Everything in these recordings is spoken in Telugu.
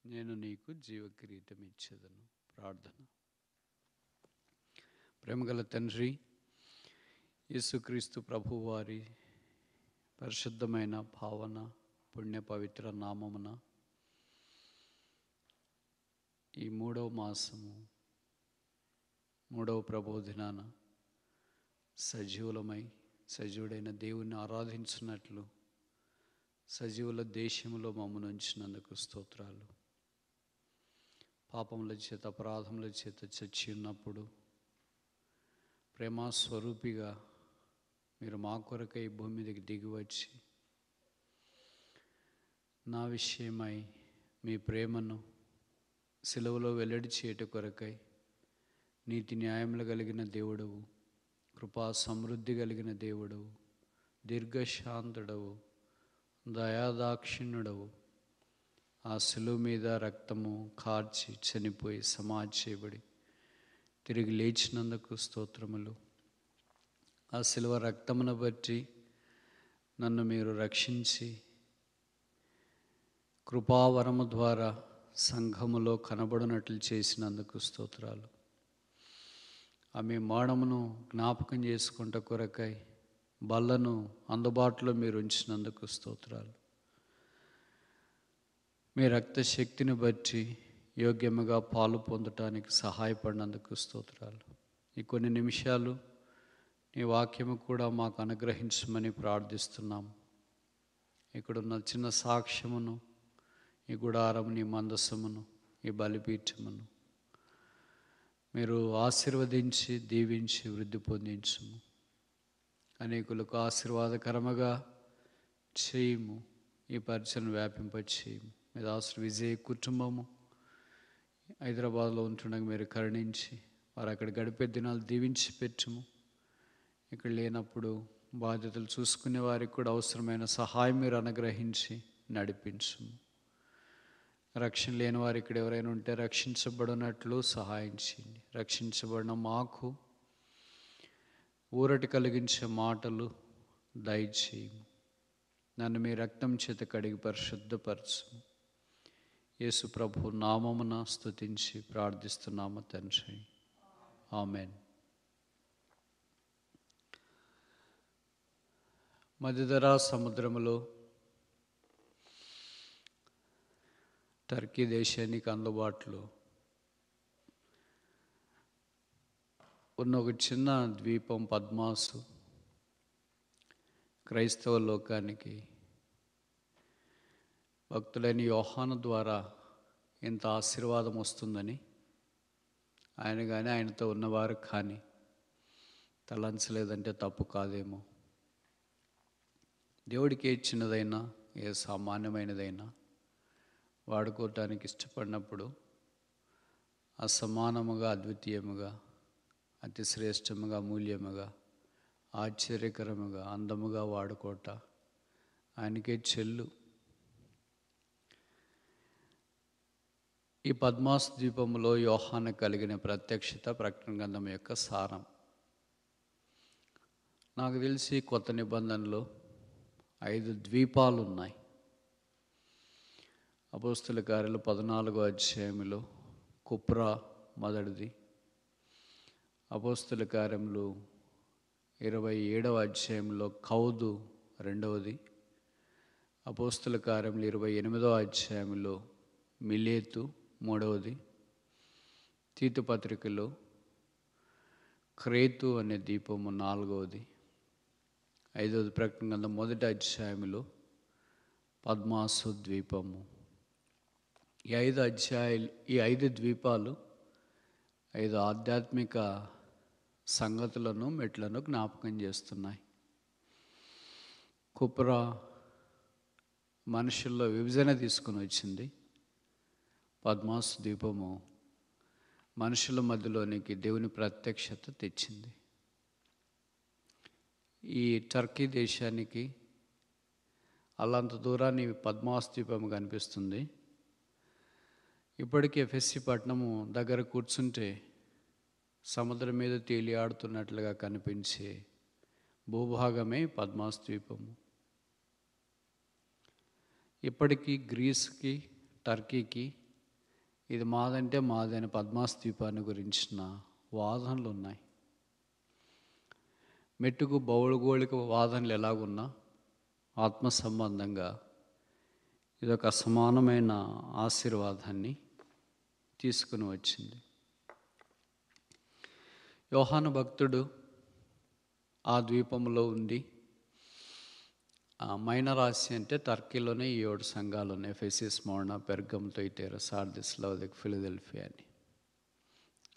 నేను నీకు జీవకిరీటం ఇచ్చేదను. ప్రార్థన. ప్రేమగల తండ్రి, యేసుక్రీస్తు ప్రభు వారి పరిశుద్ధమైన భావన పుణ్య పవిత్ర నామమున ఈ 3వ మాసము 3వ ప్రబోధినాన సజీవుడైన దేవుని ఆరాధించినట్లు సజీవుల దేశంలో మమ్మను ఉంచినందుకు స్తోత్రాలు. పాపముల చేత అపరాధముల చేత చచ్చి ఉన్నప్పుడు ప్రేమస్వరూపిగా మీరు మా కొరకై భూమి మీదకి దిగివచ్చి నా విషయమై మీ ప్రేమను సిలువలో వెల్లడి చేయట కొరకై నీతి న్యాయములు కలిగిన దేవుడవు, కృపా సమృద్ధి కలిగిన దేవుడవు, దీర్ఘశాంతుడవు, దయాదాక్షిణ్యుడవు, ఆ సిలువ మీద రక్తము కార్చి చనిపోయి సమాధి చేయబడి తిరిగి లేచినందుకు స్తోత్రములు. ఆ సిలువ రక్తమును బట్టి నన్ను మీరు రక్షించి కృపావరము ద్వారా సంఘములో కనబడినట్లు చేసినందుకు స్తోత్రాలు. ఆమె మరణమును జ్ఞాపకం చేసుకుంట కొరకై బల్లను అందుబాటులో మీరు ఉంచినందుకు స్తోత్రాలు. మీ రక్త శక్తిని బట్టి యోగ్యముగా పాలు పొందటానికి సహాయపడినందుకు స్తోత్రాలు. ఈ కొన్ని నిమిషాలు నీ వాక్యము కూడా మాకు అనుగ్రహించమని ప్రార్థిస్తున్నాము. ఇక్కడున్న చిన్న సాక్ష్యమును, ఈ గుడారము, నీ మందసమును, ఈ బలిపీఠమును మీరు ఆశీర్వదించి దీవించి వృద్ధి పొందించుము. అనేకులకు ఆశీర్వాదకరముగా చేయము. ఈ పరిచయం వ్యాపింపచేయము. మీ దాసుడు విజయ్ కుటుంబము హైదరాబాద్లో ఉంటుండగా మీరు కరుణించి వారు అక్కడ గడిపే దినాలు దీవించి పెట్టుము. ఇక్కడ లేనప్పుడు బాధ్యతలు చూసుకునే వారికి కూడా అవసరమైన సహాయం మీరు అనుగ్రహించి నడిపించుము. రక్షణ లేని వారు ఇక్కడ ఎవరైనా ఉంటే రక్షించబడినట్లు సహాయం చేయండి. రక్షించబడిన మాకు ఊరటి కలిగించే మాటలు దయచేయము. నన్ను మీ రక్తం చేత కడిగి పరిశుద్ధపరచుము. యేసు ప్రభు నామమున స్తుతించి ప్రార్థిస్తున్నాము తండ్రి, ఆమెన్. మధ్యధరా సముద్రములో టర్కీ దేశానికి అందుబాటులో ఉన్న ఒక చిన్న ద్వీపం పద్మాసు క్రైస్తవ లోకానికి భక్తులైన యోహాను ద్వారా ఎంత ఆశీర్వాదం వస్తుందని ఆయన కానీ ఆయనతో ఉన్నవారు కానీ తలంచలేదంటే తప్పు కాదేమో. దేవుడికి ఏ చిన్నదైనా ఏ సామాన్యమైనదైనా వాడుకోవటానికి ఇష్టపడినప్పుడు అసమానముగా, అద్వితీయముగా, అతి శ్రేష్టముగా, మూల్యముగా, ఆశ్చర్యకరముగా, అందముగా వాడుకోట ఆయనకే చెల్లు. ఈ పద్మాసు ద్వీపంలో యోహాను కలిగిన ప్రత్యక్షత ప్రకటన గ్రంథం యొక్క సారం. నాకు తెలిసి కొత్త నిబంధనలో 5 ద్వీపాలు ఉన్నాయి. అపోస్తల కార్యాలు 14వ అధ్యాయంలో కుప్రా మొదటిది, అపోస్తల కార్యములు 27వ అధ్యాయంలో కౌదు రెండవది, అపోస్తల కార్యములు 28వ అధ్యాయంలో మిలేతు మూడవది, తీతు పత్రికలో క్రేతు అనే ద్వీపము 4వది, 5వది ప్రకటన గ్రంథం 1వ అధ్యాయంలో పద్మాసు ద్వీపము. ఈ 5 ద్వీపాలు 5 ఆధ్యాత్మిక సంగతులను, మెట్లను జ్ఞాపకం చేస్తున్నాయి. కుప్రా మనుషుల్లో విభజన తీసుకుని వచ్చింది. పద్మాసు ద్వీపము మనుషుల మధ్యలోనికి దేవుని ప్రత్యక్షత తెచ్చింది. ఈ టర్కీ దేశానికి అల్లంత దూరాన్ని పద్మాసు ద్వీపము కనిపిస్తుంది. ఇప్పటికీ ఎఫెస్సి పట్టణము దగ్గర కూర్చుంటే సముద్రం మీద తేలి ఆడుతున్నట్లుగా కనిపించే భూభాగమే పద్మాసు ద్వీపము. ఇప్పటికీ గ్రీస్కి, టర్కీకి ఇది మాదంటే మాదని పద్మాస్ ద్వీపాన్ని గురించిన వాదనలు ఉన్నాయి. మెట్టుకు భౌగోళిక వాదనలు ఎలాగున్నా ఆత్మ సంబంధంగా ఇదొక సమానమైన ఆశీర్వాదాన్ని తీసుకుని వచ్చింది. యోహాను భక్తుడు ఆ ద్వీపంలో ఉండి, మైనర్ ఆసియా అంటే టర్కీలోనే ఈ 7 సంఘాలు ఉన్నాయి: ఎఫెసస్, స్మరణ, పెర్గమ్, థుయతైరా, సార్దిస్, లవోదికయ, ఫిలదెల్ఫియా అని.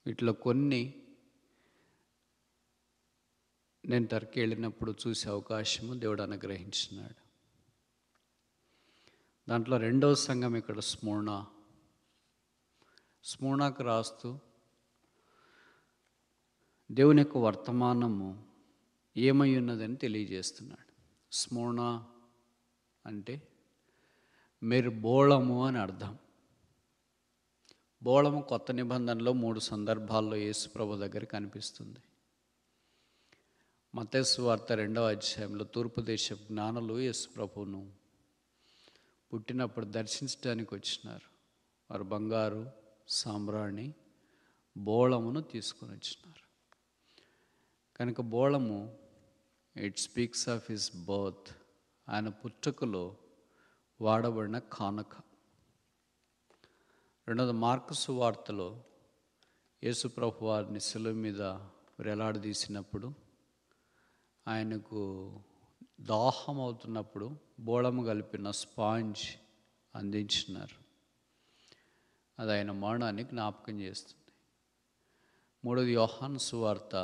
వీటిలో కొన్ని నేను టర్కీ వెళ్ళినప్పుడు చూసే అవకాశము దేవుడు అనుగ్రహించినాడు. దాంట్లో 2వ సంఘం ఇక్కడ స్మూర్ణకు రాస్తూ దేవుని యొక్క వర్తమానము ఏమై ఉన్నదని తెలియజేస్తున్నాడు. స్మూర్ణ అంటే బోళము అని అర్థం. బోళము కొత్త నిబంధనలో 3 సందర్భాల్లో యేసుప్రభు దగ్గర కనిపిస్తుంది. మత్తయి సువార్త 2వ అధ్యాయంలో తూర్పు దేశ జ్ఞానులు యేసుప్రభువును పుట్టినప్పుడు దర్శించడానికి వచ్చినారు. వారు బంగారు, సాంబ్రాణి, బోళమును తీసుకొని వచ్చినారు. కనుక బోళము it speaks of his birth, ఆయన పుట్టుకలో వాడబడిన కానుక. 2వ మార్కు సువార్తలో యేసుప్రభు వారిని శిలువ మీద వేలాడదీసినప్పుడు ఆయనకు దాహం అవుతున్నప్పుడు బోళము కలిపిన స్పాంజ్ అందించినారు. అది ఆయన మరణాన్ని జ్ఞాపకం చేస్తుంది. 3వ యోహాను సువార్త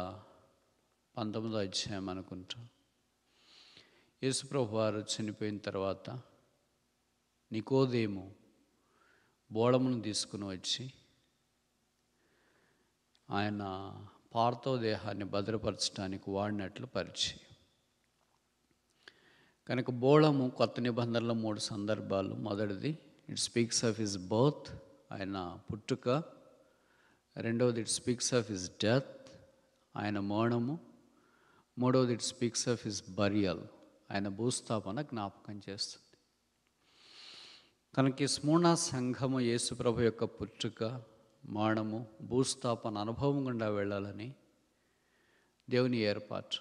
19వ అధ్యాయం అనుకుంటా, యేసుప్రభు వారు చనిపోయిన తర్వాత నికోదేము బోళమును తీసుకుని వచ్చి ఆయన పార్థవ దేహాన్ని భద్రపరచడానికి వాడినట్లు పరిచయం. కనుక బోళము కొత్త నిబంధనలో 3 సందర్భాలు. మొదటిది it speaks of his birth, ఆయన పుట్టుక. 2వది it speaks of his death, ఆయన మరణము. 3వది it speaks of his burial, ఆయన భూస్థాపన జ్ఞాపకం చేస్తుంది. కనుక ఈ స్మూర్ణ సంఘము యేసుప్రభు యొక్క పుట్టుక, మరణము, భూస్థాపన అనుభవం గుండా వెళ్ళాలని దేవుని ఏర్పాటు.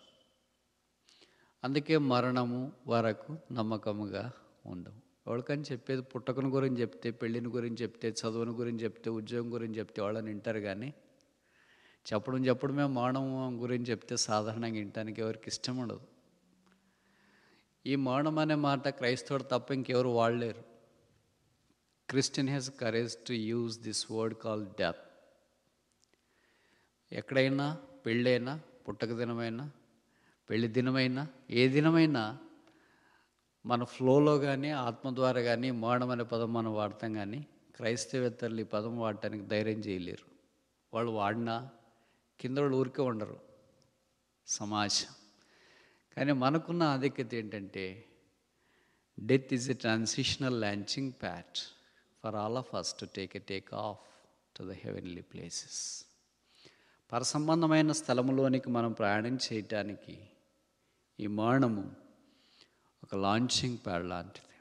అందుకే మరణము వరకు నమ్మకముగా ఉండవు. ఎవరికని చెప్పేది పుట్టకను గురించి చెప్తే, పెళ్ళిని గురించి చెప్తే, చదువుని గురించి చెప్తే, ఉద్యోగం గురించి చెప్తే వాళ్ళని వింటారు. కానీ చెప్పడమే మరణం గురించి చెప్తే సాధారణంగా వినటానికి ఎవరికి ఇష్టం ఉండదు. ఈ మరణం అనే మాట క్రైస్తవుడు తప్ప ఇంకెవరు వాడలేరు. Christian has courage to use this word call death. ఎక్కడైనా పెళ్ళైనా, పుట్టక దినమైనా, పెళ్లి దినమైనా, ఏ దినమైనా మన ఫ్లోలో కానీ ఆత్మ ద్వారా కానీ మరణం అనే పదం మనం వాడతాం. కానీ క్రైస్తవేత్తర్లు ఈ పదం వాడటానికి ధైర్యం చేయలేరు. వాళ్ళు వాడినా కింద వాళ్ళు ఊరికే ఉండరు సమాజం. కానీ మనకున్న ఆధిక్యత ఏంటంటే death is a transitional launching pad for all of us to take off to the heavenly places. పరసంబంధమైన స్థలములోనికి మనం ప్రయాణం చేయటానికి ఈ మరణము ఒక లాంచింగ్ ప్యాడ్ లాంటిది.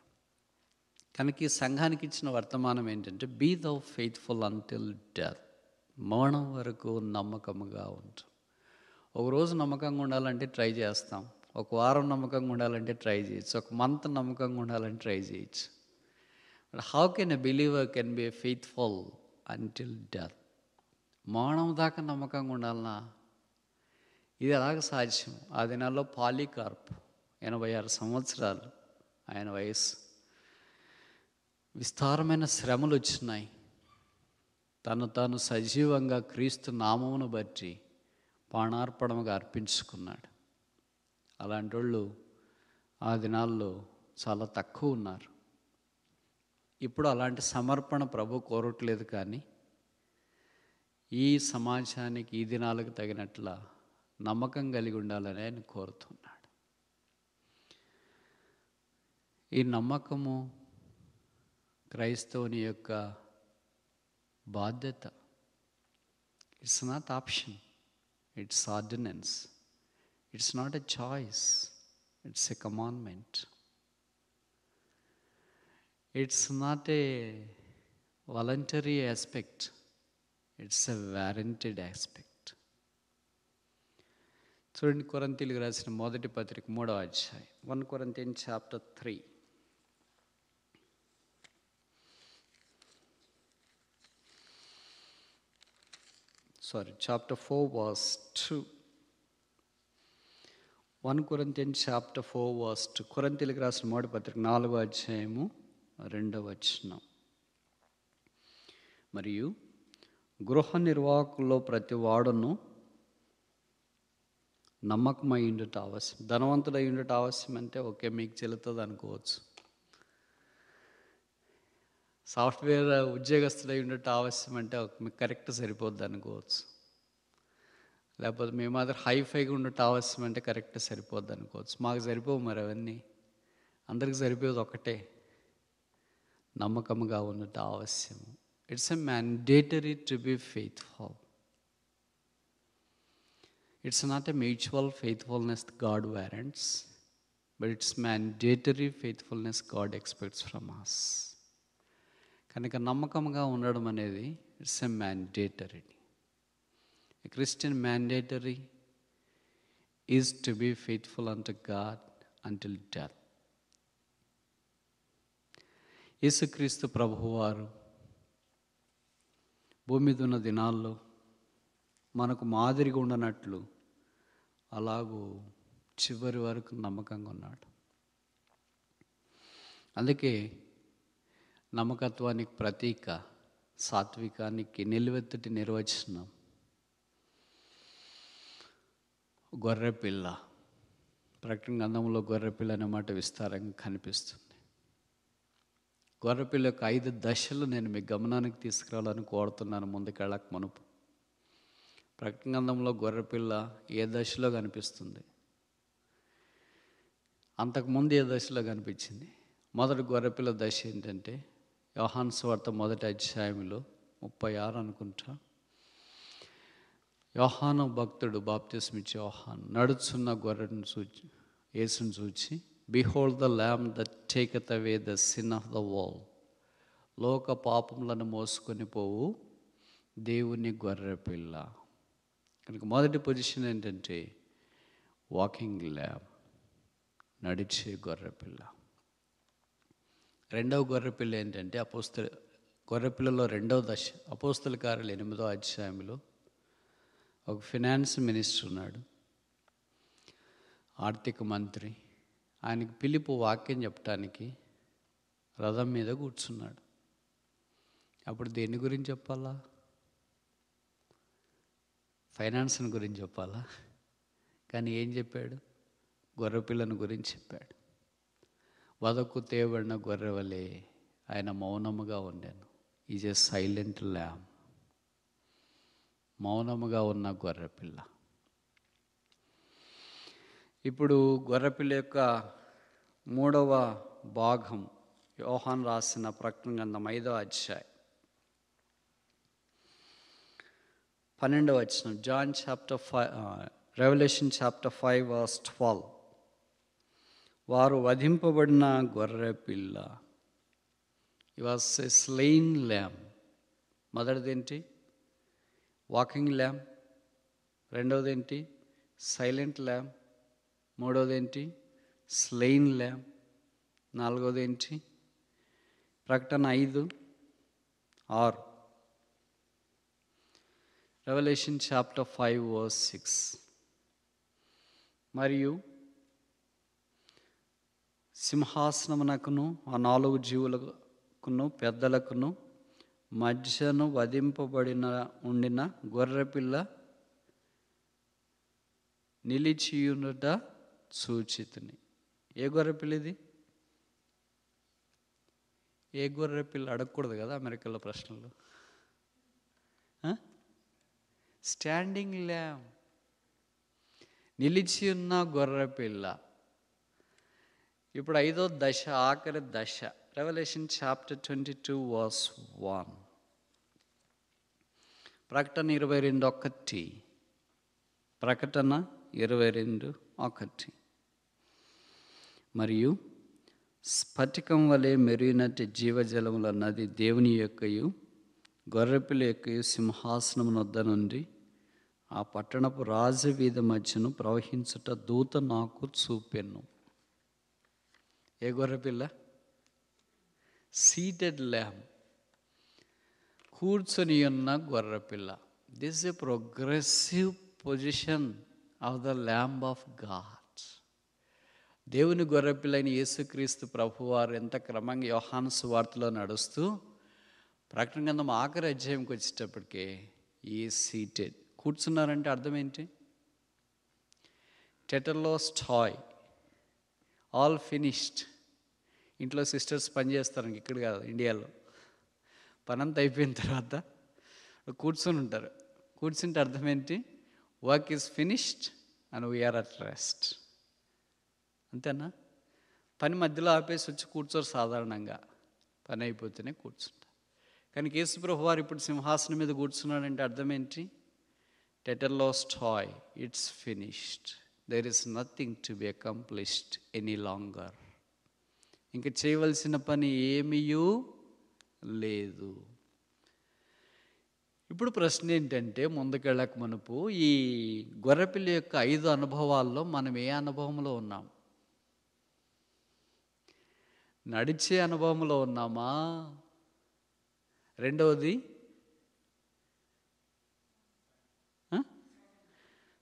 కనుక ఈ సంఘానికి ఇచ్చిన వర్తమానం ఏంటంటే బీ దౌ ఫెయిత్ఫుల్ అంటిల్ డెత్. మరణం వరకు నమ్మకముగా ఉంటు. ఒకరోజు నమ్మకంగా ఉండాలంటే ట్రై చేస్తాం, ఒక వారం నమ్మకంగా ఉండాలంటే ట్రై చేయొచ్చు, ఒక మంత్ నమ్మకంగా ఉండాలంటే ట్రై చేయొచ్చు. But how can a believer can be a faithful until death? మరణం దాకా నమ్మకంగా ఉండాలన్నా ఇది ఎలాగ సాధ్యం? ఆ దినాల్లో పాలీకార్ప్ 86 సంవత్సరాలు ఆయన వయసు. విస్తారమైన శ్రమలు వచ్చినాయి. తాను సజీవంగా క్రీస్తు నామమును బట్టి ప్రాణార్పణముగా అర్పించుకున్నాడు. అలాంటి వాళ్ళు ఆ దినాల్లో చాలా తక్కువ ఉన్నారు. ఇప్పుడు అలాంటి సమర్పణ ప్రభు కోరట్లేదు. కానీ ఈ సమాజానికి ఈ దినాలకు తగినట్ల నమ్మకం కలిగి ఉండాలని ఆయన కోరుతున్నాడు. ఈ నమ్మకము క్రైస్తవుని యొక్క బాధ్యత. It's not option, it's ordinance. It's not a choice, it's a commandment. It's not a voluntary aspect, it's a warranted aspect. చూడండి, కొరింథీయులకు రాసిన మొదటి పత్రిక 3వ అధ్యాయం, 1 Corinthians chapter 3. Chapter 4 verse 2. 1 Corinthians chapter 4 verse 2. కొరింథీయులకు రాసిన మొదటి పత్రిక 4వ అధ్యాయము 2వ వచనం. మరియు గృహ నిర్వాహకుల్లో ప్రతి వాడును నమ్మకమై ఉండుట అవశ్యం. ధనవంతుడై ఉండుట అవశ్యం అంటే ఓకే, మీకు చెల్లుతుంది అనుకోవచ్చు. సాఫ్ట్వేర్ ఉద్యోగస్తుడై ఉండట అవశ్యం అంటే మీకు కరెక్ట్ సరిపోద్ది అనుకోవచ్చు. లేకపోతే మీ మాదిరి హైఫైగా ఉండట అవశ్యం అంటే కరెక్ట్ సరిపోద్ది అనుకోవచ్చు. మాకు సరిపోవు మరి అవన్నీ, అందరికి సరిపోయేది ఒకటే, నమ్మకంగా ఉండట అవశ్యం. It's a mandatory to be faithful. It's not a mutual faithfulness God warrants, but it's mandatory faithfulness God expects from us. కనుక నమ్మకంగా ఉండడం అనేది it's a mandatory. A Christian mandatory is to be faithful unto God until death. యేసుక్రీస్తు ప్రభువారు భూమి మీద ఉన్న దినాల్లో మనకు మాదిరిగా ఉండనట్లు అలాగూ చివరి వరకు నమ్మకంగా ఉన్నాడు. అందుకే నమ్మకత్వానికి ప్రతీక, సాత్వికానికి నిలువెత్తటి నిర్వచనం గొర్రెపిల్ల. ప్రకటన గ్రంథంలో గొర్రెపిల్ల అనే మాట విస్తారంగా కనిపిస్తుంది. గొర్రెపిల్ల యొక్క 5 దశలు నేను మీ గమనానికి తీసుకురావాలని కోరుతున్నాను ముందుకెళ్ళక మునుపు. ప్రకటన గ్రంథంలో గొర్రెపిల్ల ఏ దశలో కనిపిస్తుంది, అంతకుముందు ఏ దశలో కనిపించింది? మొదటి గొర్రెపిల్ల దశ ఏంటంటే యోహాను సువార్త 1వ అధ్యాయంలో 36 అనుకుంటా. యోహాను భక్తుడు, బాప్తిస్మిచ్చే యోహాను నడుచున్న గొర్రెను చూచి, యేసును చూచి, behold the lamb that taketh away the sin of the world. లోక పాపములను మోసుకొని పోవు దేవుని గొర్రెపిల్ల. కనుక మొదటి పొజిషన్ ఏంటంటే వాకింగ్ ల్యామ్, నడిచే గొర్రెపిల్ల. రెండవ గొర్రెపిల్ల ఏంటంటే గొర్రెపిల్లలో రెండవ దశ అపోస్తల కార్యాలు 8వ అధ్యాయంలో ఒక ఫినాన్స్ మినిస్టర్ ఉన్నాడు, ఆర్థిక మంత్రి. ఆయనకి పిలుపు వాక్యం చెప్పడానికి రథం మీద కూర్చున్నాడు. అప్పుడు దేని గురించి చెప్పాలా? ఫైనాన్స్ని గురించి చెప్పాలా? కానీ ఏం చెప్పాడు? గొర్రెపిల్లను గురించి చెప్పాడు. వదకు తేబడిన గొర్రె వలె ఆయన మౌనముగా ఉండాను. Is a silent ల్యామ్. మౌనముగా ఉన్న గొర్రెపిల్ల. ఇప్పుడు గొర్రెపిల్ల యొక్క 3వ భాగం యోహాను రాసిన ప్రకటన గ్రంథం 5వ అధ్యాయం 12వ వచనం. Revelation chapter 5 verse 12. వారు వధింపబడిన గొర్రెపిల్ల. ఈ వాస్ ఎ స్లెయిన్ ల్యామ్. మొదటిది ఏంటి? వాకింగ్ ల్యామ్. రెండవది ఏంటి? సైలెంట్ ల్యామ్. మూడవది ఏంటి? స్లెయిన్ ల్యామ్. నాలుగవది ఏంటి? ప్రకటన 5:6. Revelation chapter 5 verse 6. మరియు సింహాసనమునకును ఆ 4 జీవులకును పెద్దలకును మధ్యను వధింపబడిన ఉండిన గొర్రెపిల్ల నిలిచియునుట చూచితిని. ఏ గొర్రెపిల్ల ఇది? ఏ గొర్రెపిల్ల అడగకూడదు కదా అమెరికాలో ప్రశ్నలు. స్టాండింగ్ ల్యామ్, నిలిచి ఉన్న గొర్రెపిల్ల. ఇప్పుడు 5వ దశ, ఆఖరి దశ. Revelation chapter 22 verse 1. ప్రకటన 22:1. ప్రకటన 22:1. మరియు స్ఫటికం వలె మెరిగినట్టి జీవజలముల నది దేవుని యొక్కయు గొర్రెపిల్ల యొక్కయు సింహాసనం వద్ద నుండి ఆ పట్టణపు రాజవీధి మధ్యను ప్రవహించుట దూత నాకు చూపెను. ఏ గొర్రెపిల్ల? సీటెడ్ ల్యాంబ్, కూర్చొని ఉన్న గొర్రెపిల్ల. This a progressive position of the lamb of God. దేవుని గొర్రెపిల్లైన యేసుక్రీస్తు ప్రభువారు ఎంత క్రమంగా యోహాను సువార్తలో నడుస్తూ ప్రకటన గ్రంథం ఆఖరి అధ్యాయంకి వచ్చేటప్పటికే ఈ సీటెడ్, కూర్చున్నారంటే అర్థం ఏంటి? టెటలోస్టాయ్, ఆల్ ఫినిష్డ్. ఇంట్లో సిస్టర్స్ పని చేస్తారు, ఇక్కడ కాదు ఇండియాలో. పనంతా అయిపోయిన తర్వాత కూర్చొని ఉంటారు. కూర్చుంటే అర్థం ఏంటి? Work is finished and we are at rest. అంతేనా? పని మధ్యలో ఆపేసి వచ్చి కూర్చోరు సాధారణంగా, పని అయిపోతేనే కూర్చుంటారు. కానీ యేసుప్రభు వారు ఇప్పుడు సింహాసనం మీద కూర్చున్నాడంటే అర్థం ఏంటి? టెటలోస్టాయ్, it's finished, there is nothing to be accomplished any longer. ఇంక చేయవలసిన పని ఏమీయూ లేదు. ఇప్పుడు ప్రశ్న ఏంటంటే, ముందుకెళ్ళక మునుపు ఈ గొర్రెపిల్ల యొక్క 5 అనుభవాల్లో మనం ఏ అనుభవంలో ఉన్నాం? నడిచే అనుభవంలో ఉన్నామా? రెండవది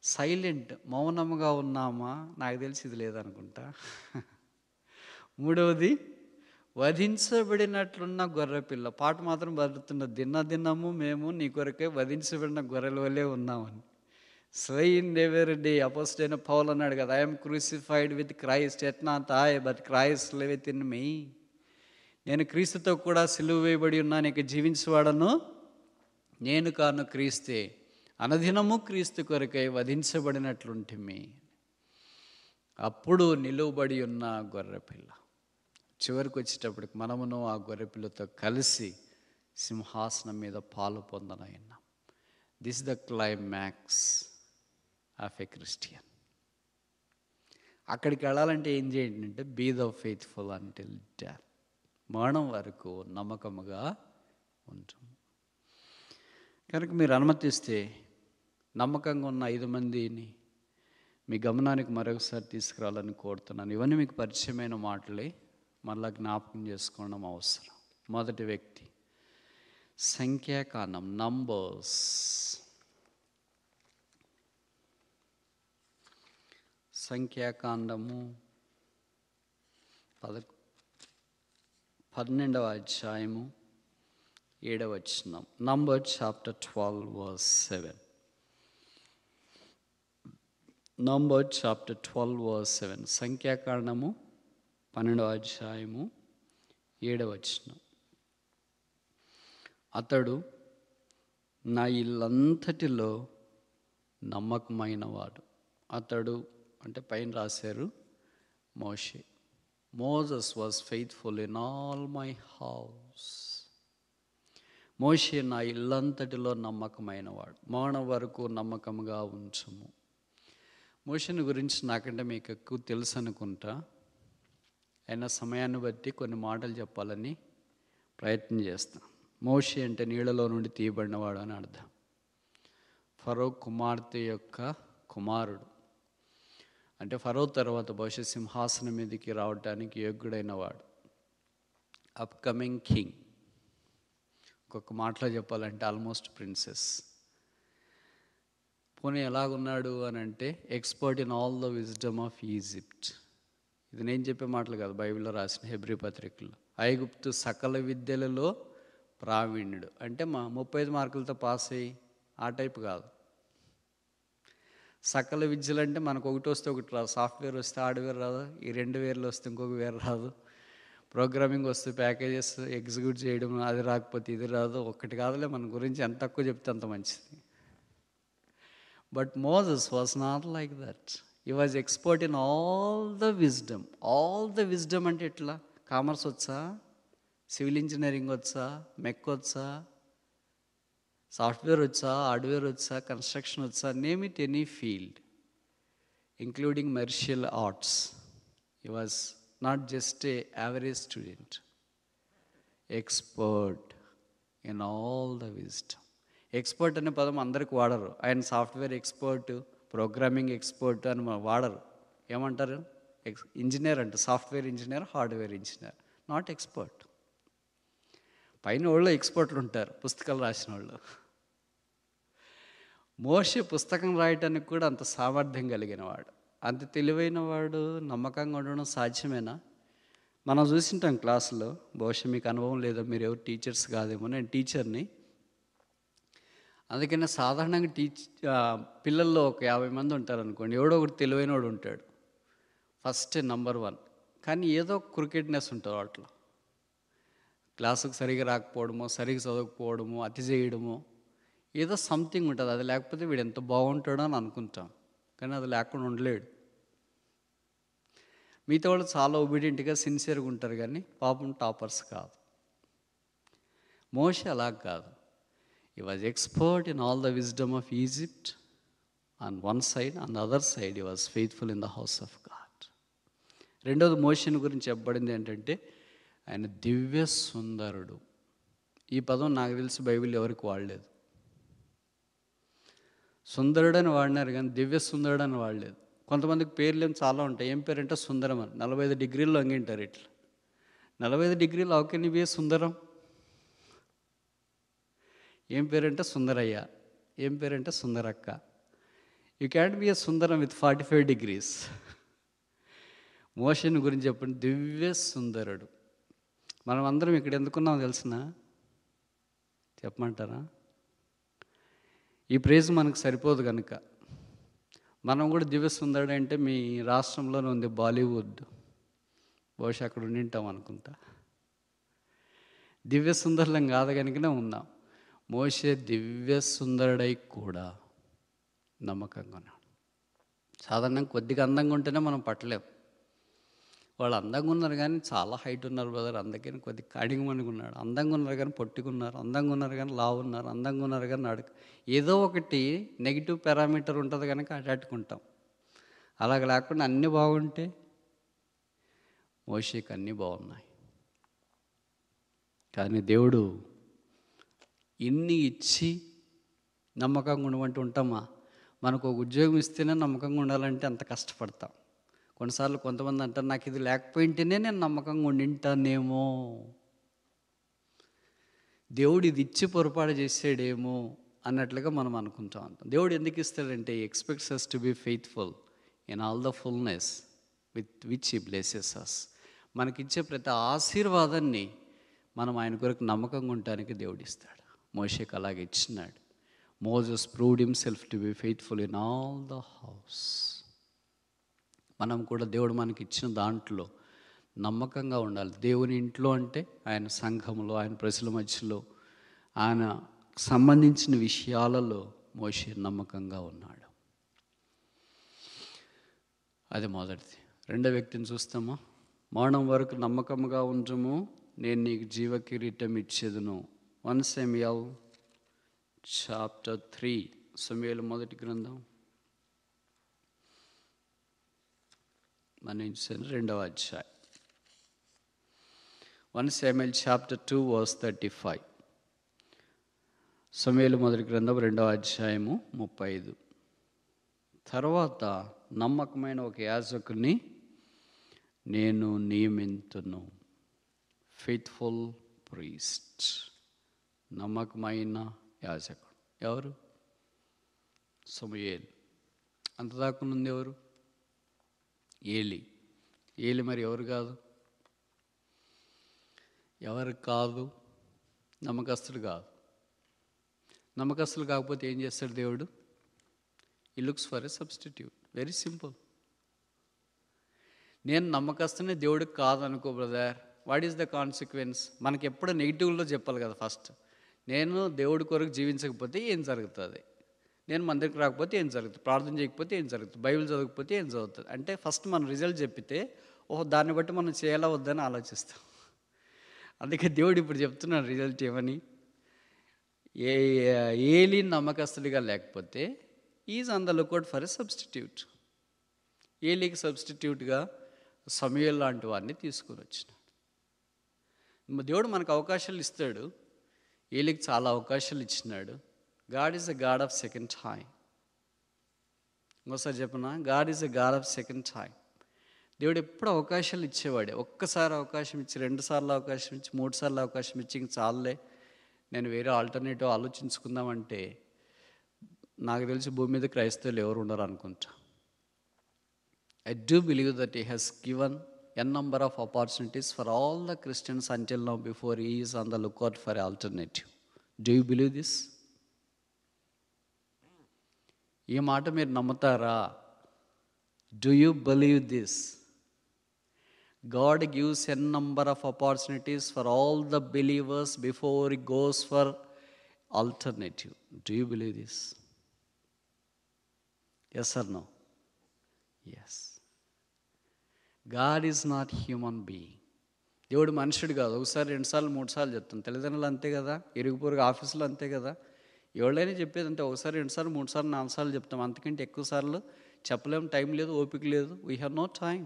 సైలెంట్, మౌనంగా ఉన్నామా? నాకు తెలిసి ఇది లేదనుకుంటా. మూడవది వధించబడినట్లున్న గొర్రెపిల్ల. పాట మాత్రం బతుకుతున్న దినము మేము నీ కొరకే వధించబడిన గొర్రెల వల్లే ఉన్నామని. Slain every day. అపోస్టల్ అయిన పౌలు అన్నాడు కదా, I'm crucified with Christ, at not I but Christ liveth in me. నేను క్రీస్తుతో కూడా సిలువ వేయబడి ఉన్నాను, ఇక జీవించేవాడను నేను కాను, క్రీస్తే. అనదినము క్రీస్తు కొరకై వధించబడినట్లుంటిమి. అప్పుడు నిలువబడి ఉన్న గొర్రెపిల్ల. చివరికి వచ్చేటప్పటికి మనమును ఆ గొర్రెపిల్లతో కలిసి సింహాసనం మీద పాలు పొందనయ్యాం. This the climax of a Christian. అక్కడికి వెళ్ళాలంటే ఏం చేయండి అంటే, be the faithful until death. మరణం వరకు నమ్మకముగా ఉంటాం. కనుక మీరు అనుమతిస్తే నమ్మకంగా ఉన్న 5 మందిని మీ గమనానికి మరొకసారి తీసుకురావాలని కోరుతున్నాను. ఇవన్నీ మీకు పరిచయమైన మాటలే, మళ్ళా జ్ఞాపకం చేసుకోవడం అవసరం. మొదటి వ్యక్తి సంఖ్యాకాండం, నంబర్స్. సంఖ్యాకాండము 12వ అధ్యాయము 7వ వచనం. Number chapter 12 verse 7. Number chapter 12 verse 7. సంఖ్యాకాండము 12వ అధ్యాయము 7వ వచనం. అతడు నా ఇల్లంతటిలో నమ్మకమైన వాడు. అతడు అంటే పైన రాశారు మోషే. Moses was faithful in all my house. మోషే నా ఇల్లంతటిలో నమ్మకమైన వాడు. మరణం వరకు నమ్మకంగా ఉంచము. మోషేని గురించి నాకంటే మీకు ఎక్కువ తెలుసు అనుకుంటా. అయినా సమయాన్ని బట్టి కొన్ని మాటలు చెప్పాలని ప్రయత్నం చేస్తాను. మోషే అంటే నీళ్ళలో నుండి తీయబడినవాడు అని అర్థం. ఫరో కుమార్తె యొక్క కుమారుడు. అంటే ఫరో తర్వాత బహుశా సింహాసనం మీదకి రావడానికి యోగ్యుడైన వాడు. Upcoming king. ఒక్కొక్క మాటలో చెప్పాలంటే ఆల్మోస్ట్ ప్రిన్సెస్. పోనీ ఎలాగున్నాడు అని అంటే, expert in all the wisdom of Egypt. ఇది నేను చెప్పే మాటలు కాదు, బైబిల్లో రాసిన హెబ్రీ పత్రికలో. ఐగుప్తు సకల విద్యలలో ప్రావీణ్యుడు. అంటే 35 మార్కులతో పాస్ అయ్యి ఆ టైపు కాదు. సకల విద్యలు అంటే మనకు ఒకటి వస్తే ఒకటి రాదు. సాఫ్ట్వేర్ వస్తే హార్డ్వేర్ రాదు, ఈ 2 వేర్లు వస్తే ఇంకొక వేరు రాదు. ప్రోగ్రామింగ్ వస్తే ప్యాకేజెస్ ఎగ్జిక్యూట్ చేయడం అది రాకపోతే ఇది రాదు. ఒక్కటి కాదులే, మన గురించి ఎంత తక్కువ చెప్తే అంత మంచిది. But Moses was not like that. He was expert in all the wisdom. All the wisdom అంటే ఎట్లా? కామర్స్ వచ్చా, సివిల్ ఇంజనీరింగ్ వచ్చా, మెక్ వచ్చా, సాఫ్ట్వేర్ వచ్చా, హార్డ్వేర్ వచ్చా, కన్స్ట్రక్షన్ వచ్చా, name it any field including martial arts. He was not just a average student, expert in all the wisdom. Expert అనే పదం అందరికి వాడరు. ఆయన సాఫ్ట్వేర్ ఎక్స్పర్ట్, ప్రోగ్రామింగ్ ఎక్స్పర్ట్ అని వాడరు. ఏమంటారు? ఇంజనీర్ అంటే software engineer, hardware engineer, not expert. పైన వాళ్ళు ఎక్స్పర్ట్లు ఉంటారు, పుస్తకాలు రాసిన వాళ్ళు. మోషే పుస్తకం రాయటానికి కూడా అంత సామర్థ్యం కలిగిన వాడు, అంత తెలివైన వాడు. నమ్మకంగా ఉండడం సాధ్యమేనా? మనం చూసింటాం క్లాసులో. బహుశా మీకు అనుభవం లేదో, మీరు ఎవరు టీచర్స్ కాదేమో, నేను టీచర్ని. అందుకనే సాధారణంగా పిల్లల్లో ఒక 50 మంది ఉంటారు అనుకోండి, ఎవడో ఒకటి తెలివైన వాడు ఉంటాడు, ఫస్ట్ నంబర్ 1. కానీ ఏదో క్రికెట్నెస్ ఉంటుంది వాటిలో. క్లాసుకు సరిగా రాకపోవడమో, సరిగా చదవకపోవడమో, అతి చేయడమో, ఏదో సంథింగ్ ఉంటుంది. అది లేకపోతే వీడు ఎంత బాగుంటాడో అని అనుకుంటాం, కానీ అది లేకుండా ఉండలేడు. మిగతా వాళ్ళు చాలా ఒబీడియంట్గా, సిన్సియర్గా ఉంటారు, కానీ పాపం టాపర్స్ కాదు. మోషే అలా కాదు. He was expert in all the wisdom of Egypt on one side, on the other side he was faithful in the house of God. రెండోది మోషేని గురించి చెప్పబడింది ఏంటంటే, ఆయన దివ్య సుందరుడు. ఈ పదం నాకు తెలిసి బైబిల్ ఎవరికి వాడలేదు. సుందరుడని వాడినారు కానీ దివ్య సుందరుడు అని వాడలేదు. కొంతమందికి పేర్లేం చాలా ఉంటాయి. ఏం పేరంటే సుందరం అని. 45 డిగ్రీలు వంగింటారు ఇట్లా. 45 డిగ్రీలు how can you be Sundaram? ఏం పేరంటే సుందరయ్య, ఏం పేరంటే Sundarakka. You can be a Sundaram with 45 degrees. మోషేని గురించి చెప్పండి, దివ్య సుందరుడు. మనం అందరం ఇక్కడ ఎందుకున్నామో తెలిసిన చెప్పమంటారా? ఈ ప్రైజ్ మనకు సరిపోదు కనుక మనం కూడా దివ్య సుందరుడు అంటే మీ రాష్ట్రంలోనే ఉంది బాలీవుడ్, బహుశా అక్కడ ఉండింటాం అనుకుంటా. దివ్య సుందరులం కాదు కనుకనే ఉన్నాం. మోషే దివ్య సుందరుడై కూడా నమ్మకంగా ఉన్నాడు. సాధారణంగా కొద్దిగా అందంగా ఉంటేనే మనం పట్టలేం. వాళ్ళు అందంగా ఉన్నారు కానీ చాలా హైట్ ఉన్నారు బ్రదర్, అందుకని కొద్దిగా కాడింగమనిగా ఉన్నాడు. అందంగా ఉన్నారు కానీ పొట్టుకున్నారు, అందంగా ఉన్నారు కానీ లావు ఉన్నారు, అందంగా ఉన్నారు కానీ నడుక, ఏదో ఒకటి నెగిటివ్ పారామీటర్ ఉంటుంది కనుక అటాట్టుకుంటాం. అలాగ లేకుండా అన్నీ బాగుంటే, మోషేకి అన్నీ బాగున్నాయి. కానీ దేవుడు ఇన్ని ఇచ్చి నమ్మకంగా ఉండమంటూ ఉంటామా? మనకు ఒక ఉద్యోగం ఇస్తేనే నమ్మకంగా ఉండాలంటే అంత కష్టపడతాం. కొన్నిసార్లు కొంతమంది అంటారు, నాకు ఇది లేకపోయింటేనే నేను నమ్మకంగా ఉండింటానేమో, దేవుడు ఇది ఇచ్చి పొరపాటు చేసాడేమో అన్నట్లుగా మనం అనుకుంటాం. అంటాం. దేవుడు ఎందుకు ఇస్తాడంటే, expects us to be faithful in all the fullness with which he blesses us. మనకిచ్చే ప్రతి ఆశీర్వాదాన్ని మనం ఆయన కొరకు నమ్మకంగా ఉండటానికి దేవుడు ఇస్తాడు. మోషేకి అలాగే ఇచ్చినాడు. Moses proved himself to be faithful in all the house. మనం కూడా దేవుడు మనకి ఇచ్చిన దాంట్లో నమ్మకంగా ఉండాలి. దేవుని ఇంట్లో అంటే ఆయన సంఘంలో, ఆయన ప్రజల మధ్యలో, ఆయన సంబంధించిన విషయాలలో మోషే నమ్మకంగా ఉన్నాడు. అది మొదటిది. రెండో వ్యక్తిని చూస్తామా? మరణం వరకు నమ్మకంగా ఉంచము, నేను నీకు జీవ కిరీటం ఇచ్చేదును. 1 Samuel chapter 3, సమూయేలు మొదటి గ్రంథం, మనం ఇచ్చిన 2వ అధ్యాయం. 1 Samuel chapter 2 verse 35. సమూయేలు మొదటి గ్రంథం 2వ అధ్యాయము 35. తర్వాత నమ్మకమైన ఒక యాజకుని నేను నియమింతును. Faithful priest. నమ్మకమైన యాజకుడు ఎవరు? సమూయేలు. అంతదాకా ఉంది ఎవరు? ఏలి. ఏలి మరి ఎవరు కాదు? ఎవరు కాదు? నమ్మకస్తుడు కాదు. నమ్మకస్తులు కాకపోతే ఏం చేస్తాడు దేవుడు? He looks for a substitute. Very simple. నేను నమ్మకస్తునే దేవుడికి కాదనుకో brother, what is the consequence? మనకి ఎప్పుడు నెగిటివ్లో చెప్పాలి కదా. ఫస్ట్ నేను దేవుడి కొరకు జీవించకపోతే ఏం జరుగుతుంది, నేను మందిరికి రాకపోతే ఏం జరుగుతుంది, ప్రార్థన చేయకపోతే ఏం జరుగుతుంది, బైబిల్ చదవకపోతే ఏం జరుగుతుంది అంటే ఫస్ట్ మనం రిజల్ట్ చెప్పితే దాన్ని బట్టి మనం చేయాలా వద్దని ఆలోచిస్తాం. అందుకే దేవుడు ఇప్పుడు చెప్తున్నాడు రిజల్ట్ ఏమని. ఏలి నమ్మకస్తుడిగా లేకపోతే is on the lookout for a substitute. ఏలికి సబ్స్టిట్యూట్గా సమూయేలు లాంటి వారిని తీసుకుని వచ్చినాడు. దేవుడు మనకు అవకాశాలు ఇస్తాడు. ఏలికి చాలా అవకాశాలు ఇచ్చినాడు. God is a God of second time. ఇంకోసారి చెప్పనా, God is a God of second time. దేవుడు ఎప్పుడు అవకాశాలు ఇచ్చేవాడే. ఒక్కసారి అవకాశం ఇచ్చి, 2 సార్లు అవకాశం ఇచ్చి, 3 సార్లు అవకాశం ఇచ్చి ఇంక చాలులే నేను వేరే ఆల్టర్నేటివ్ ఆలోచించుకుందామంటే నాకు తెలిసి భూమి మీద క్రైస్తవులు ఎవరు ఉండరు అనుకుంటా. I do believe that he has given a number of opportunities for all the Christians until now before he is on the lookout for an alternative. Do you believe this? ఈ మాట మీరు నమ్ముతారా? Do you believe this? God gives a number of opportunities for all the believers before he goes for alternative. Do you believe this? Yes or no? Yes. God is not human being. దేవుడు మనుషుడు కాదు. ఒకసారి 2 సార్లు 3 సార్లు చెప్తాం. తల్లిదండ్రులు అంతే కదా, ఇరుగు పొరుగు ఆఫీసులో అంతే కదా. ఎవరైనా చెప్పేది అంటే ఒకసారి 2 సార్లు 3 సార్లు 4 సార్లు చెప్తాం. అంతకంటే ఎక్కువ సార్లు చెప్పలేము. టైం లేదు, ఓపిక లేదు. We have no time.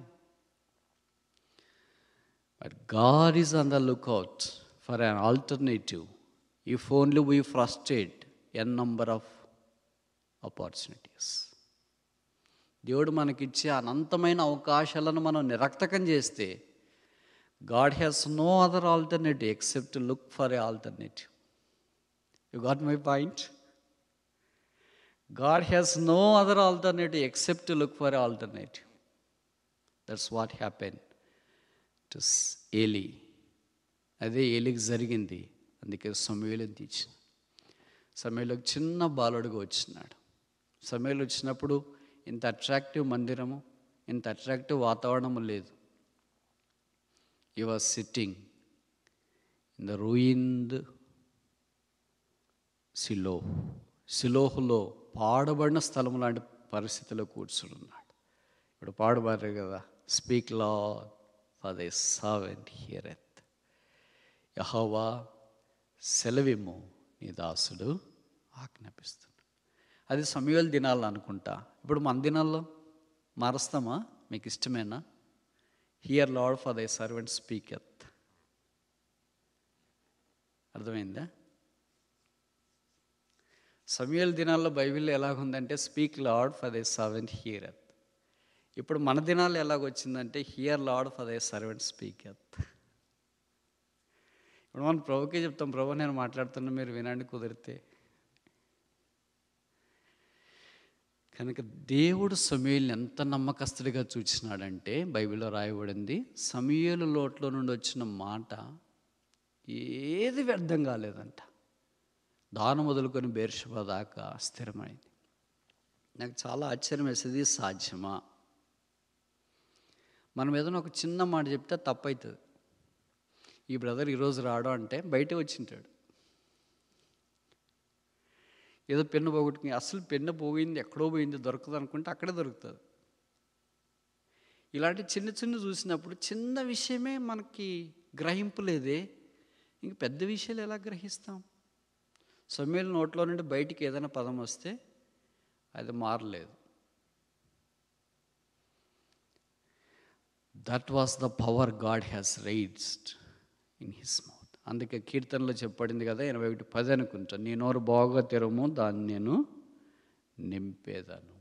But God is on the lookout for an alternative if only we frustrate n number of opportunities. దేవుడు మనకిచ్చే అనంతమైన అవకాశాలను మనం నిరర్థకం చేస్తే God has no other alternative except to look for a alternative. You got my point? God has no other alternative except to look for a alternative. That's what happen to Eli. అదే ఏలీకి జరిగింది. అందుకే సమూయేలుని తీర్చిన. సమూయేలుకి చిన్న బాలుడుగా వచ్చినాడు. సమూయేలు వచ్చినప్పుడు ఇంత అట్రాక్టివ్ మందిరము, ఇంత అట్రాక్టివ్ వాతావరణము లేదు. He was sitting in the ruined సిలోహులో పాడబడిన స్థలం లాంటి పరిస్థితిలో కూర్చుని ఉన్నాడు. ఇప్పుడు పాడబారు కదా, speak lord for thy servant heareth. యెహోవా సెలవిమ్ము, నీ దాసుడు ఆజ్ఞాపిస్తున్నాడు. అది సమూయేలు దినాల్లో అనుకుంటా. ఇప్పుడు మన దినాల్లో మారుస్తామా? మీకు ఇష్టమేనా? Hear lord for thy servant speaketh. అర్థమైందా? సమూయేలు దినాల్లో బైబిల్లో ఎలాగుందంటే speak lord for thy servant heareth. ఇప్పుడు మన దినాల్లో ఎలాగొచ్చిందంటే hear lord for thy servant speaketh. ఇప్పుడు మనం ప్రభుకే చెప్తాం, ప్రభు నేను మాట్లాడుతున్నా, మీరు వినండి కుదిరితే. కనుక దేవుడు సమూయేలుని ఎంత నమ్మకస్తుడిగా చూచినాడంటే బైబిల్లో రాయబడింది, సమూయేలు నోట్లో నుండి వచ్చిన మాట ఏది వ్యర్థం కాలేదంట. దాను మొదలుకొని బెర్షెబా దాకా స్థిరమైంది. నాకు చాలా ఆశ్చర్యం వేసేది, సాధ్యమా? మనం ఏదైనా ఒక చిన్న మాట చెప్తే తప్పవుతుంది. ఈ బ్రదర్ ఈరోజు రాడు అంటే బయటే వచ్చింటాడు. ఏదో పెన్ను పోగొట్టుకుని, అసలు పెన్ను పోయింది, ఎక్కడో పోయింది, దొరకదు అనుకుంటే అక్కడే దొరుకుతుంది. ఇలాంటి చిన్న చిన్న చూసినప్పుడు చిన్న విషయమే మనకి గ్రహింపు లేదే, ఇంక పెద్ద విషయాలు ఎలా గ్రహిస్తాం? సమూయేలు నోట్లో నుండి బయటికి ఏదైనా పదం వస్తే అది మారలేదు. That was the power God has raised in his mouth. అందుకే కీర్తనలో చెప్పబడింది కదా, 81:10 అనుకుంటా, నీ నోరు బాగా తెరము, దాన్ని నేను నింపేదాను.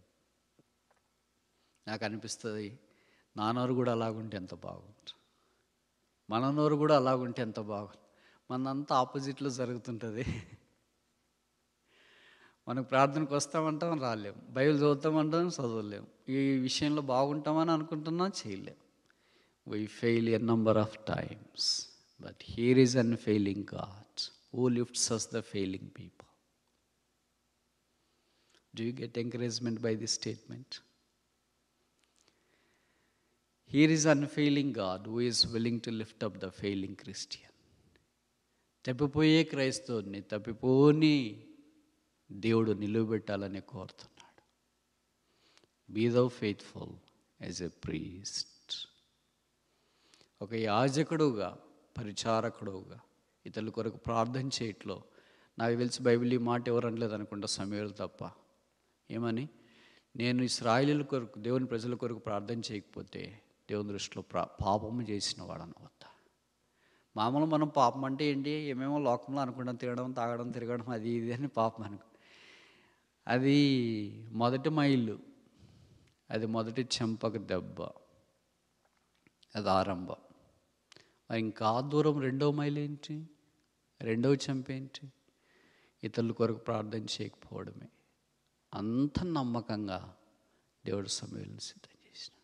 నాకు అనిపిస్తుంది, నా నోరు కూడా అలాగుంటే ఎంత బాగుంటుంది, మన నోరు కూడా అలాగుంటే ఎంత బాగుంటుంది. మనంతా ఆపోజిట్లో జరుగుతుంటుంది. మనకు ప్రార్థనకు వస్తామంటాం, రాలేము. బైబిల్ చదువుతామంటాం, చదవలేము. ఈ విషయంలో బాగుంటామని అనుకుంటున్నాం, చేయలేము. We fail a number of times, but here is an unfailing God who lifts us the failing people. Do you get encouragement by this statement? Here is an unfailing God who is willing to lift up the failing Christian. తప్పిపోయే క్రైస్తవుని తప్పిపోని దేవుడు నిలువబెట్టాలని కోరుతున్నాడు. Be thou faithful as a priest. ఒక యాజకుడుగా, పరిచారకుడుగా ఇతరుల కొరకు ప్రార్థన చేయట్లో, నాకు తెలిసి బైబిల్ ఈ మాట ఎవరు అనలేదు అనుకుంటా, సమూయేలు తప్ప. ఏమని? నేను ఇశ్రాయేలీయుల కొరకు, దేవుని ప్రజల కొరకు ప్రార్థన చేయకపోతే దేవుని దృష్టిలో పాపము చేసిన వాడు అనవద్దా. మామూలు మనం పాపం అంటే ఏంటి, ఏమేమో లోకంలో అనుకుంటాం, తినడం, తాగడం, తిరగడం, అది ఇది అని పాపం అది మొదటి మైలు, అది మొదటి చెంపకు దెబ్బ, అది ఆరంభం. ఇంకా దూరం రెండో మైలు ఏంటి, రెండవ చెంపేంటి, ఇతరుల కొరకు ప్రార్థన చేయకపోవడమే. అంత నమ్మకంగా దేవుడు సమూయేలును సిద్ధం చేసిన.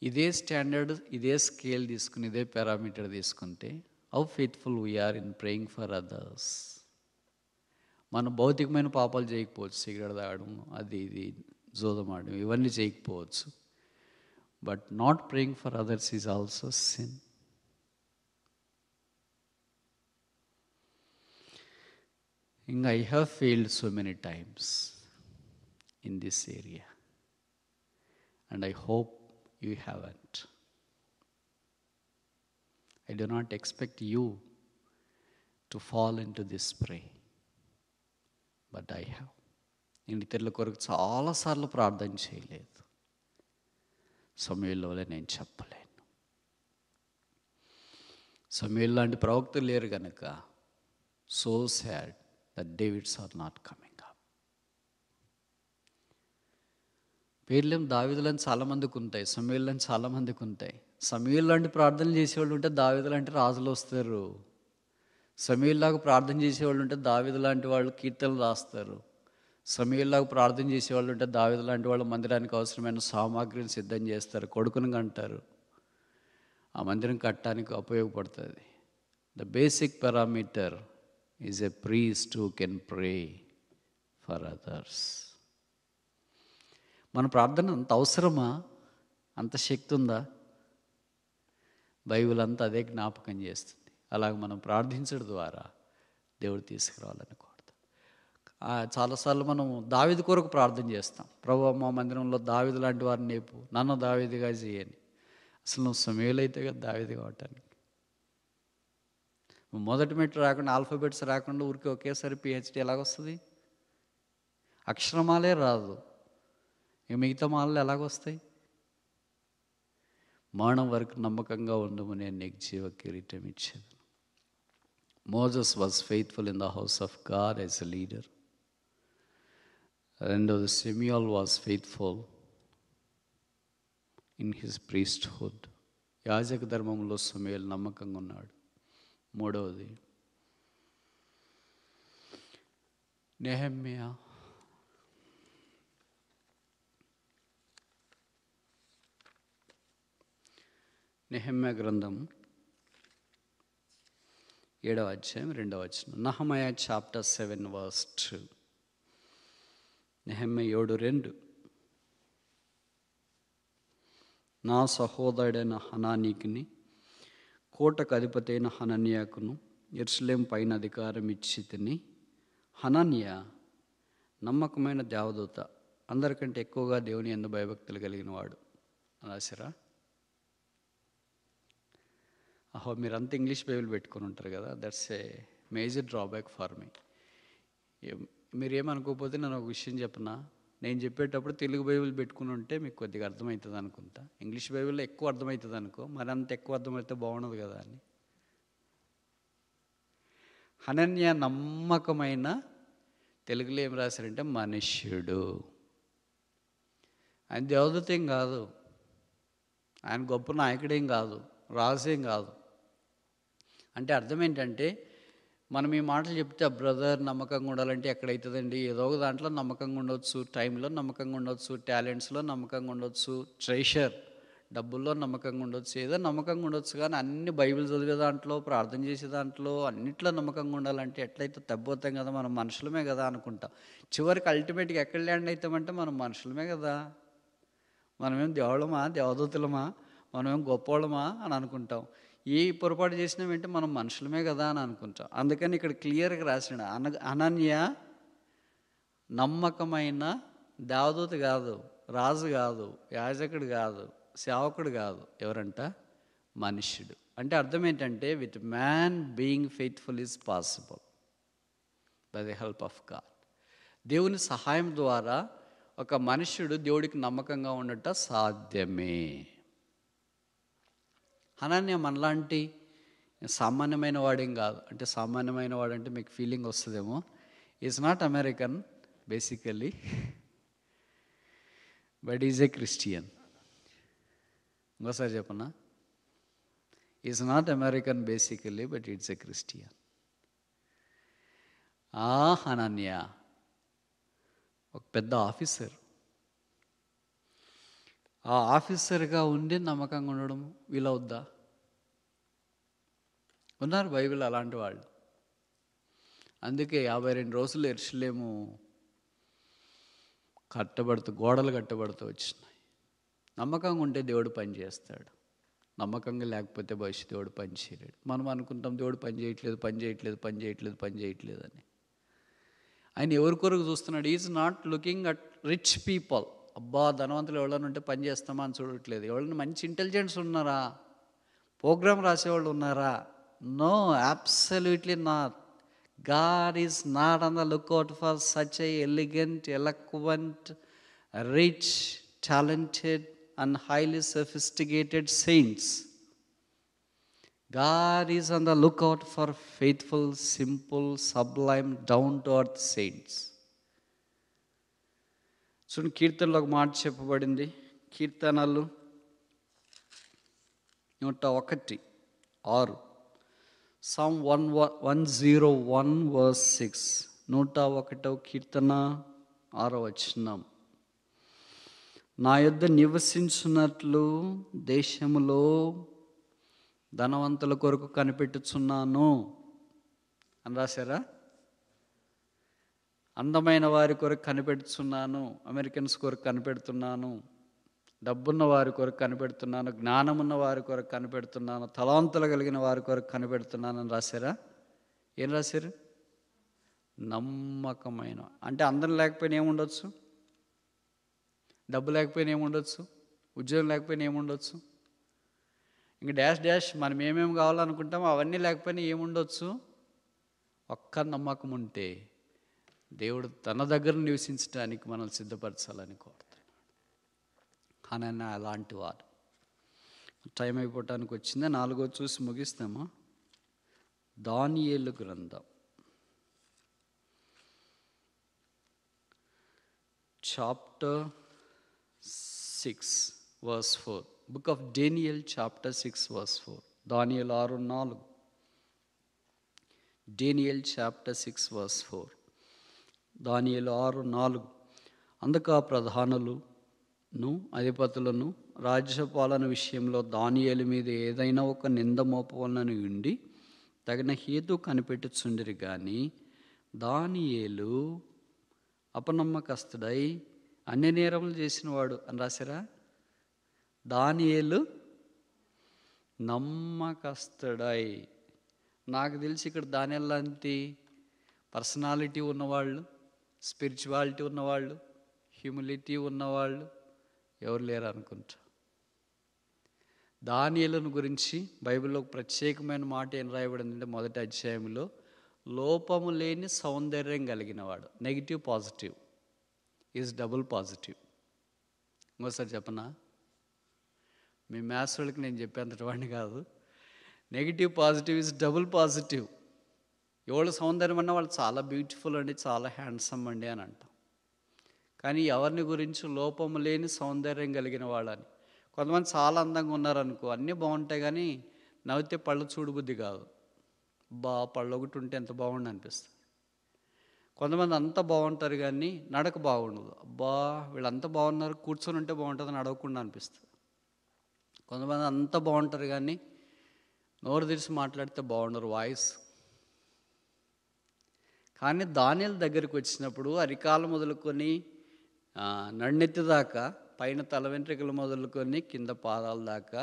ఇదే స్టాండర్డ్, ఇదే స్కేల్ తీసుకుని, ఇదే పారామీటర్ తీసుకుంటే how faithful we are in praying for others. మనం భౌతికమైన పాపాలు చేయకపోవచ్చు, సిగరెట్ తాగడం, అది ఇది జోదమాడడం, ఇవన్నీ చేయకపోవచ్చు. But not praying for others is also sin. ఇంకా I have failed so many times in this area, and I hope you haven't. I do not expect you to fall into this prey, but I have. నేను ఇతరుల కొరకు చాలాసార్లు ప్రార్థన చేయలేదు. సమూయేలు వలె నేను చెప్పలేను. సమూయేలు లాంటి ప్రవక్తలు లేరు కనుక so sad that Davids are not coming up. పేర్లేం దావీదులని చాలామందికి ఉంటాయి, సమూయేలులని చాలామందికి ఉంటాయి. సమూయేలు లాంటి ప్రార్థనలు చేసేవాళ్ళు ఉంటే దావీదు లాంటి రాజులు వస్తారు. సమూయేలులాగా ప్రార్థన చేసేవాళ్ళు ఉంటే దావీదు లాంటి వాళ్ళు కీర్తనలు రాస్తారు. సమూయేలులాగా ప్రార్థన చేసేవాళ్ళు ఉంటే దావీదు లాంటి వాళ్ళు మందిరానికి అవసరమైన సామాగ్రిని సిద్ధం చేస్తారు, కొడుకుని కంటారు, ఆ మందిరం కట్టడానికి ఉపయోగపడుతుంది. The basic parameter is a priest who can pray for others. మన ప్రార్థన అంత అవసరమా? అంత శక్తి ఉందా? బైబిల్ అంతా అదే జ్ఞాపకం చేస్తుంది. అలాగే మనం ప్రార్థించడం ద్వారా దేవుడు తీసుకురావాలని కోరుతాం. చాలాసార్లు మనం దావీదు కొరకు ప్రార్థన చేస్తాం. ప్రభువా, మా మందిరంలో దావీదు లాంటి వారిని నేపు, నన్ను దావీదుగా చేయని. అసలు నువ్వు సమూయేలు అయితే కదా దావీదు కావటానికి. మొదటి మెట్టు రాకుండా, ఆల్ఫాబెట్స్ రాకుండా ఊరికి ఒకేసారి పిహెచ్డి ఎలాగొస్తుంది? అక్షరమాలే రాదు, ఇక మిగతా మాలలు ఎలాగొస్తాయి? మరణం వరకు నమ్మకంగా ఉండము, నేను నీకు జీవ కిరీటం ఇచ్చేది. Moses was faithful in the house of God as a leader. రెండోది, Simeon was faithful in his priesthood. యాజక ధర్మంలో సమూయేలు నమ్మకంగా ఉన్నాడు. మూడవది, నెహెమ్యా. నెహెమ్యా గ్రంథం 7వ అధ్యాయం 2వ వచనం. నహమయా చాప్టర్ 7 verse 2. నెహెమ్యా 7:2. నా సహోదరుడైన హనానీకిని, కోటకు అధిపతి అయిన హనన్యాకును యెరూషలేము పైన అధికారం ఇచ్చి తిని, హనన్యా నమ్మకమైన దేవదూత, అందరికంటే ఎక్కువగా దేవుని యందు భయభక్తులు కలిగిన వాడు రాశారా? మీరంతా ఇంగ్లీష్ బైబిల్ పెట్టుకొని ఉంటారు కదా, that's a major drawback for me. మీరేమనుకోకపోతే నేను ఒక విషయం చెప్పనా, నేను చెప్పేటప్పుడు తెలుగు బైబిల్ పెట్టుకుని ఉంటే మీకు కొద్దిగా అర్థమవుతుంది అనుకుంటా. ఇంగ్లీష్ బైబిల్లో ఎక్కువ అర్థమవుతుంది అనుకో, మరి అంత ఎక్కువ అర్థమైతే బాగుండదు కదా అని. హనన్యా నమ్మకమైన, తెలుగులో ఏం రాశారంటే మనుష్యుడు. ఆయన దేవదూత ఏం కాదు, ఆయన గొప్ప నాయకుడేం కాదు, రాజేం కాదు. అంటే అర్థం ఏంటంటే, మనం ఈ మాటలు చెప్తే బ్రదర్ నమ్మకంగా ఉండాలంటే ఎక్కడవుతుందండి? ఏదో ఒక దాంట్లో నమ్మకంగా ఉండొచ్చు, టైంలో నమ్మకంగా ఉండొచ్చు, టాలెంట్స్లో నమ్మకంగా ఉండొచ్చు, ట్రెషర్ డబ్బుల్లో నమ్మకంగా ఉండొచ్చు, ఏదో నమ్మకంగా ఉండొచ్చు. కానీ అన్ని బైబిల్ చదివే దాంట్లో, ప్రార్థన చేసే దాంట్లో, అన్నిట్లో నమ్మకంగా ఉండాలంటే ఎట్లయితే తగ్గిపోతాం కదా, మనం మనుషులమే కదా అనుకుంటాం. చివరికి అల్టిమేట్గా ఎక్కడ ల్యాండ్ అవుతామంటే మనం మనుషులమే కదా, మనమేం దేవుళ్ళమా, దేవదూతలమా, మనమేం గొప్పవాళ్ళమా అని అనుకుంటాం. ఏ పొరపాటు చేసినామంటే మనం మనుషులమే కదా అని అనుకుంటాం. అందుకని ఇక్కడ క్లియర్గా రాసిన హనన్య నమ్మకమైన దేవదూత కాదు, రాజు కాదు, యాజకుడు కాదు, సేవకుడు కాదు. ఎవరంట? మనుష్యుడు. అంటే అర్థం ఏంటంటే, with man being faithful is possible by the help of God. దేవుని సహాయం ద్వారా ఒక మనుష్యుడు దేవుడికి నమ్మకంగా ఉండట సాధ్యమే. హనన్య మనలాంటి సామాన్యమైన వాడేం కాదు. అంటే సామాన్యమైన వాడంటే మీకు ఫీలింగ్ వస్తుందేమో. Is not American basically, but is a Christian. ఇంకోసారి చెప్పనా? Is not American basically, but it's a Christian. ఆ హనన్య ఒక పెద్ద ఆఫీసర్. ఆ ఆఫీసర్గా ఉండి నమ్మకంగా ఉండడం వీలవుద్దా? ఉన్నారు బైబిల్ అలాంటి వాళ్ళు. అందుకే 52 రోజులు యెరూషలేము గోడలు కట్టబడుతూ వచ్చినాయి. నమ్మకంగా ఉంటే దేవుడు పని చేస్తాడు, నమ్మకంగా లేకపోతే భవిష్యత్తు దేవుడు పని చేయలేడు. మనం అనుకుంటాం దేవుడు పని చేయట్లేదు అని. ఆయన ఎవరి కొరకు చూస్తున్నాడు? Is not looking at rich people. అబ్బా ధనవంతులు ఎవరైనా ఉంటే పని చేస్తామా అని చూడట్లేదు. ఎవరైనా మంచి ఇంటెలిజెన్స్ ఉన్నారా, ప్రోగ్రామ్ రాసేవాళ్ళు ఉన్నారా? No, absolutely not. God is not on the lookout for such a elegant, eloquent, rich, talented and highly sophisticated saints. God is on the lookout for faithful, simple, sublime, down-to-earth saints. చూడండి, కీర్తనలో ఒక మాట చెప్పబడింది. కీర్తనలు 101:6. Psalm 101 verse 6. 101వ కీర్తన 6వ వచనం. నా యొద్ద నివసించున్నట్లు దేశములో ధనవంతుల కొరకు కనిపెట్టుచున్నాను అని రాశారా? అందమైన వారి కొరకు కనిపెడుతున్నాను, అమెరికన్స్ కొరకు కనిపెడుతున్నాను, డబ్బున్న వారి కొరకు కనిపెడుతున్నాను, జ్ఞానమున్న వారి కొరకు కనిపెడుతున్నాను, తలాంతులు కలిగిన వారి కొరకు కనిపెడుతున్నాను అని రాశారా? ఏం రాశారు? నమ్మకమైన. అంటే అందరం లేకపోయినా ఏముండొచ్చు? డబ్బు లేకపోయినా ఏముండొచ్చు? ఉద్యోగం లేకపోయినా ఏముండొచ్చు? ఇంక డాష్ మనం ఏమేమి కావాలనుకుంటామో అవన్నీ లేకపోయినా ఏముండొచ్చు? ఒక్క నమ్మకం ఉంటే దేవుడు తన దగ్గర నివసించడానికి మనల్ని సిద్ధపరచాలని కోరుతున్నాడు. హనన్య అలాంటి వాడు. టైం అయిపోవటానికి వచ్చిందే. 4వ చూసి ముగిస్తామా? దానియేలు గ్రంథం chapter 6 verse 4. Book of Daniel chapter 6 verse 4. దానియేలు 6:4. Daniel chapter 6 verse 4. దానియేలు 6:4. అందుకు ఆ ప్రధానులను అధిపతులను రాజ్యపాలన విషయంలో దానియేలు మీద ఏదైనా ఒక నింద మోపవలనని ఉండి తగిన హేతు కనిపెట్టుచుండిరి కానీ దానియేలు అపనమ్మకస్తుడై అన్ని నేరములు చేసినవాడు అని రాశారా? దానియేలు నమ్మకస్తుడై. నాకు తెలిసి ఇక్కడ దానియేలు లాంటి పర్సనాలిటీ ఉన్నవాళ్ళు, స్పిరిచువాలిటీ ఉన్నవాళ్ళు, హ్యూమిలిటీ ఉన్నవాళ్ళు ఎవరు లేరు అనుకుంటా. దానియేలును గురించి బైబిల్లో ఒక ప్రత్యేకమైన మాట ఏం రాయబడిందంటే, మొదటి అధ్యాయంలో లోపము లేని సౌందర్యం కలిగినవాడు. Negative positive is double positive. ఇంకోసారి చెప్పనా? మీ మ్యాథ్స్ వాళ్ళకి నేను చెప్పేంతటి వాడిని కాదు. Negative positive is double positive. ఎవరు సౌందర్యం అన్నా వాళ్ళు చాలా బ్యూటిఫుల్ అండి, చాలా హ్యాండ్సమ్ అండి అని అంటాం. కానీ ఎవరిని గురించి లోపము లేని సౌందర్యం కలిగిన వాళ్ళని. కొంతమంది చాలా అందంగా ఉన్నారనుకో, అన్నీ బాగుంటాయి కానీ నవ్వితే పళ్ళు చూడబుద్ధి కాదు. పళ్ళు ఒకటి ఉంటే ఎంత బాగుండు అనిపిస్తుంది. కొంతమంది అంతా బాగుంటారు కానీ నడక బాగుండదు. వీళ్ళంతా బాగున్నారు, కూర్చొని ఉంటే బాగుంటుంది, నడవకుండా అనిపిస్తుంది. కొంతమంది అంతా బాగుంటారు కానీ నోరు తెరిచి మాట్లాడితే బాగుండరు, వాయిస్. కానీ దానియేలు దగ్గరికి వచ్చినప్పుడు అరికాలు మొదలుకొని నన్నెత్తి దాకా, పైన తల వెంట్రుకలు మొదలుకొని కింద పాదాల దాకా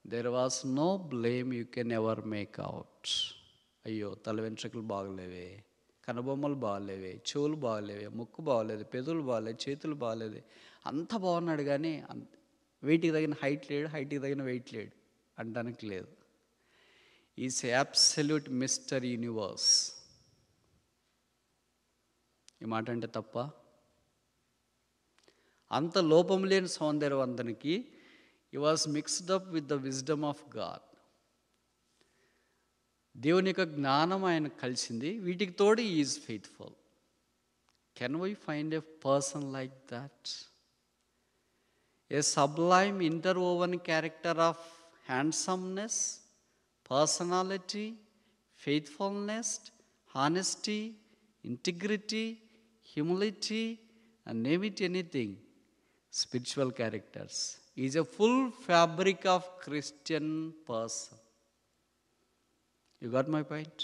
there was no blame you can ever make out. అయ్యో తల వెంట్రుకలు బాగలేవే, కనుబొమ్మలు బాగలేవే, చెవులు బాగలేవే, ముక్కు బాగలేదు, పెదవులు బాగలేదు, చేతులు బాగలేదు, అంత బాగున్నాడు కానీ వెయిట్కి తగిన హైట్ లేడు, హైట్కి తగిన వెయిట్ లేడు అంటానికి లేదు. Is absolute mister universe. ఈ మాట అంటే తప్ప? అంత లోపం లేని సౌందర్యవంతునికి He was mixed up with the wisdom of God. దేవుని యొక్క జ్ఞానం ఆయన కలిసింది, వీటికి తోడు is faithful. Can we find a person like that? A sublime interwoven character of handsomeness, personality, faithfulness, honesty, integrity, humility, and name it anything, spiritual characters, is a full fabric of Christian person. You got my point?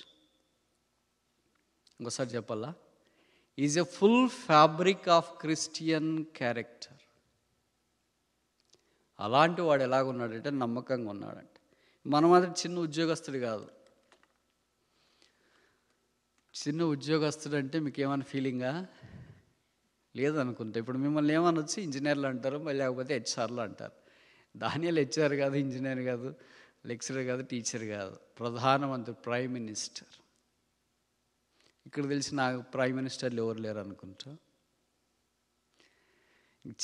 ఇంకోసారి చెప్పాలా? Is a full fabric of Christian character. అలాంటి వాడు ఎలాగున్నాడంటే నమ్మకంగా ఉన్నాడంటే. మన మాదిరి చిన్న ఉద్యోగస్తుడు కాదు. చిన్న ఉద్యోగస్తుడు అంటే మీకు ఏమైనా ఫీలింగా లేదనుకుంటా. ఇప్పుడు మిమ్మల్ని ఏమనొచ్చు, ఇంజనీర్లు అంటారు, మళ్ళీ లేకపోతే హెచ్ఆర్లు అంటారు. దానియాలు హెచ్ఆర్ కాదు, ఇంజనీర్ కాదు, లెక్చరర్ కాదు, టీచర్ కాదు, ప్రధానమంత్రి, ప్రైమ్ మినిస్టర్. ఇక్కడ తెలిసి నాకు ప్రైమ్ మినిస్టర్లు ఎవరు లేరు అనుకుంటా.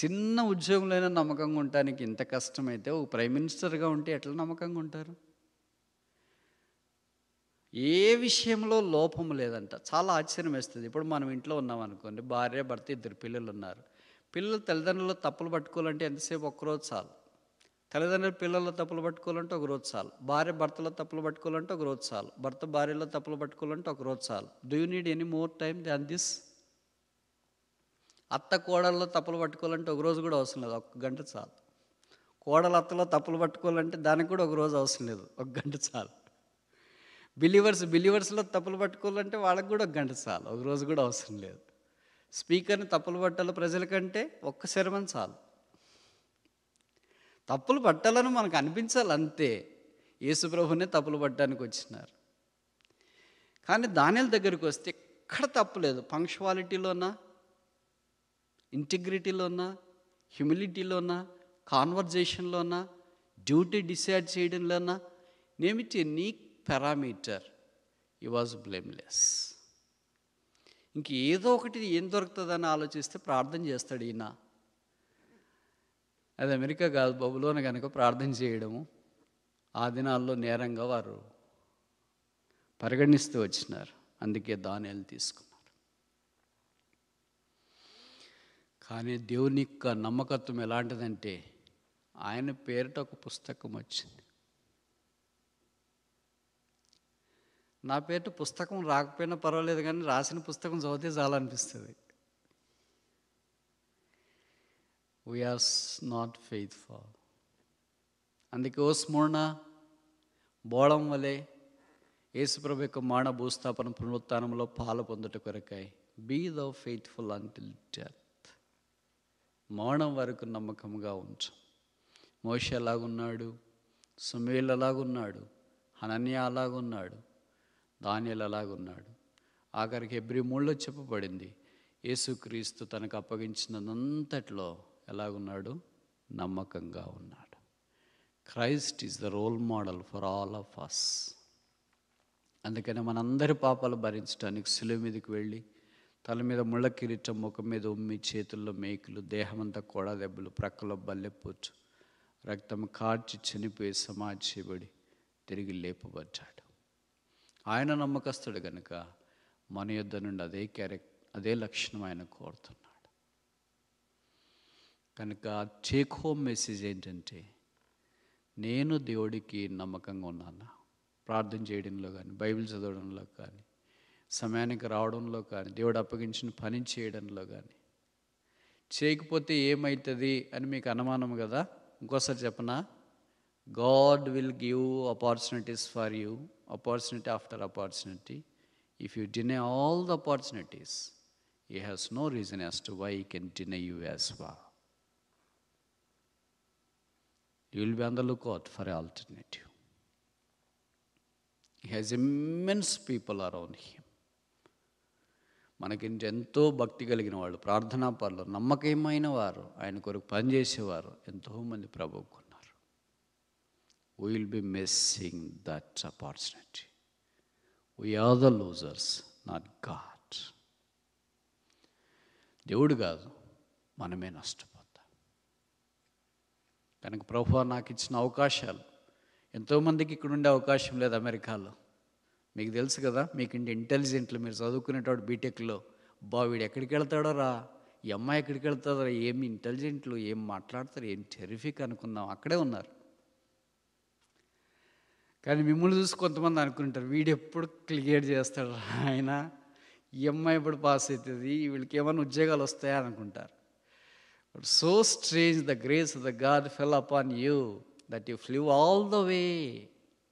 చిన్న ఉద్యోగంలో నమ్మకంగా ఉండటానికి ఇంత కష్టమైతే ఒక ప్రైమ్ మినిస్టర్గా ఉంటే ఎట్లా నమ్మకంగా ఉంటారు? ఏ విషయంలో లోపం లేదంట. చాలా ఆశ్చర్యం వేస్తుంది. ఇప్పుడు మనం ఇంట్లో ఉన్నాం అనుకోండి, భార్య భర్త, 2 పిల్లలు ఉన్నారు. పిల్లలు తల్లిదండ్రులు తప్పులు పట్టుకోవాలంటే ఎంతసేపు? ఒక్కరోజు చాలు. తల్లిదండ్రులు పిల్లల్లో తప్పులు పట్టుకోవాలంటే ఒకరోజు చాలు. భార్య భర్తలో తప్పులు పట్టుకోవాలంటే ఒకరోజు చాలు. భర్త భార్యలో తప్పులు పట్టుకోవాలంటే ఒకరోజు చాలు. Do you need any more time than this? అత్త కోడల్లో తప్పులు పట్టుకోవాలంటే ఒకరోజు కూడా అవసరం లేదు, 1 గంట చాలు. కోడలు అత్తలో తప్పులు పట్టుకోవాలంటే దానికి కూడా ఒకరోజు అవసరం లేదు, 1 గంట చాలు. బిలీవర్స్లో తప్పులు పట్టుకోవాలంటే వాళ్ళకి కూడా 1 గంట చాలు, ఒకరోజు కూడా అవసరం లేదు. స్పీకర్ని తప్పులు పట్టాలి ప్రజల కంటే 1 సెరమన్ చాలు. తప్పులు పట్టాలని మనకు అనిపించాలి అంతే. యేసుప్రభునే తప్పులు పట్టడానికి వచ్చినారు. కానీ దానియేలు దగ్గరికి వస్తే ఎక్కడ తప్పు లేదు. పంక్చువాలిటీలోనా, ఇంటిగ్రిటీలోనా, హ్యూమిలిటీలోనా, కాన్వర్జేషన్లోనా, డ్యూటీ డిసైడ్ చేయడంలోనా, name it any parameter, he was blameless. ఇంక ఏదో ఒకటి ఏం దొరుకుతుందని ఆలోచిస్తే ప్రార్థన చేస్తాడు ఈయన. అది అమెరికా కాదు, బబులోన కనుక ప్రార్థన చేయడము ఆ దినాల్లో నేరంగా వారు పరిగణిస్తూ వచ్చినారు. అందుకే దానియేలు తీసుకున్నారు. కానీ దేవుని యొక్క నమ్మకత్వం ఎలాంటిదంటే, ఆయన పేరిట ఒక పుస్తకం వచ్చింది. నా పేరిట పుస్తకం రాకపోయినా పర్వాలేదు, కానీ రాసిన పుస్తకం చదివితే చాలనిపిస్తుంది. We are not faithful. అందుకే ఓ స్మరణ బోళం వలె యేసుప్రభు యొక్క మరణ భూస్థాపన పునరుత్థానంలో పాలు పొందుట కొరకై బీ దౌ ఫెయిత్ఫుల్ అంటిల్ డెత్. మరణం వరకు నమ్మకంగా ఉంచు. మోషే అలాగున్నాడు, సమూయేలు అలాగున్నాడు, హనన్యా అలాగున్నాడు, దానియేలు అలాగున్నాడు. ఆఖరికి హెబ్రీ 3లో చెప్పబడింది, యేసుక్రీస్తు తనకు అప్పగించినంతట్లో ఎలాగున్నాడు? నమ్మకంగా ఉన్నాడు. Christ is the role model for all of us. అందుకని మనందరి పాపాలు భరించడానికి శిలువ మీదకి వెళ్ళి తల మీద ముళ్ళ కిరీటం, ముఖం మీద ఉమ్మి, చేతుల్లో మేకులు, దేహమంతా కొడ దెబ్బలు, ప్రక్కలో బల్లెపోటు, రక్తం కార్చి చనిపోయి సమాధి చేయబడి తిరిగి లేపబడ్డాడు. ఆయన నమ్మకస్తుడు కనుక మన యొద్ద నుండి అదే లక్షణం ఆయన కోరుతున్నాడు. కనుక టేక్ హోమ్ మెసేజ్ ఏంటంటే, నేను దేవుడికి నమ్మకంగా ఉన్నాను. ప్రార్థన చేయడంలో కానీ, బైబిల్ చదవడంలో కానీ, సమయానికి రావడంలో కానీ, దేవుడు అప్పగించిన పని చేయడంలో కానీ. చేయకపోతే ఏమవుతుంది అని మీకు అనుమానం కదా. ఇంకోసారి చెప్పనా? God will give opportunities for you, opportunity after opportunity. If you deny all the opportunities, he has no reason as to why he can deny you as well. You will be on the lookout for an alternative. He has immense people around him. మనకి ఎంతో భక్తి కలిగిన వాళ్ళు, ప్రార్థనా పనులు, నమ్మకమైన వారు, ఆయన కొరకు పనిచేసేవారు ఎంతోమంది ప్రభువుకున్నారు. We will be missing that opportunity. We are the losers, not God. దేవుడు కాదు, మనమే నష్టపోతాం. కనుక ప్రభువా నాకు ఇచ్చిన అవకాశాలు, ఎంతోమందికి ఇక్కడ ఉండే అవకాశం లేదు అమెరికాలో. మీకు తెలుసు కదా, మీకు ఇంటెలిజెంట్లు, మీరు చదువుకునేటోడు బీటెక్లో, వీడు ఎక్కడికి వెళ్తాడో రా, ఈ అమ్మాయి ఎక్కడికి వెళ్తాడో, ఏమి ఇంటెలిజెంట్లు, ఏం మాట్లాడతారు, ఏం టెరిఫిక్ అనుకున్నాం, అక్కడే ఉన్నారు. కానీ మిమ్మల్ని చూసి కొంతమంది అనుకుంటారు, వీడు ఎప్పుడు క్లియర్ చేస్తాడు ఆయన, ఈ అమ్మాయి ఎప్పుడు పాస్ అవుతుంది, వీళ్ళకి ఏమైనా ఉద్యోగాలు వస్తాయా అనుకుంటారు. But so strange the grace of the God fell upon you that you flew all the way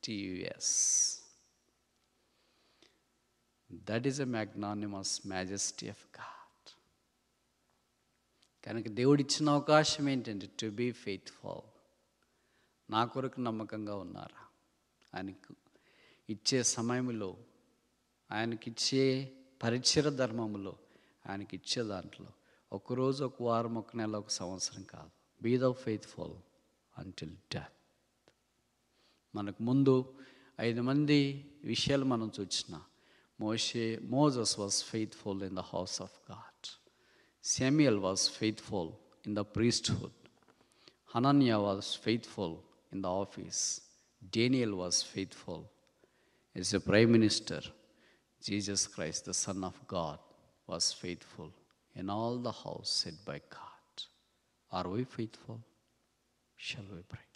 to US. That is a magnanimous majesty of God. కనుక దేవుడిచ్చిన అవకాశం ఏంటంటే టు బీ ఫెయిత్ఫుల్. నా కొరకు నమ్మకంగా ఉన్నారా? ఆయనకు ఇచ్చే సమయంలో, ఆయనకిచ్చే పరిచయ ధర్మములో, ఆయనకిచ్చే దాంట్లో ఒకరోజు, ఒక వారం, ఒక నెల, ఒక సంవత్సరం కాదు. Be the faithful until death. మనకు ముందు 5 మంది విషయాలు మనం చూసిన. Moses was faithful in the house of God. Samuel was faithful in the priesthood. Hananiah was faithful in the office. Daniel was faithful as a prime minister. Jesus Christ, the Son of God, was faithful in all the house set by God. Are we faithful? Shall we pray?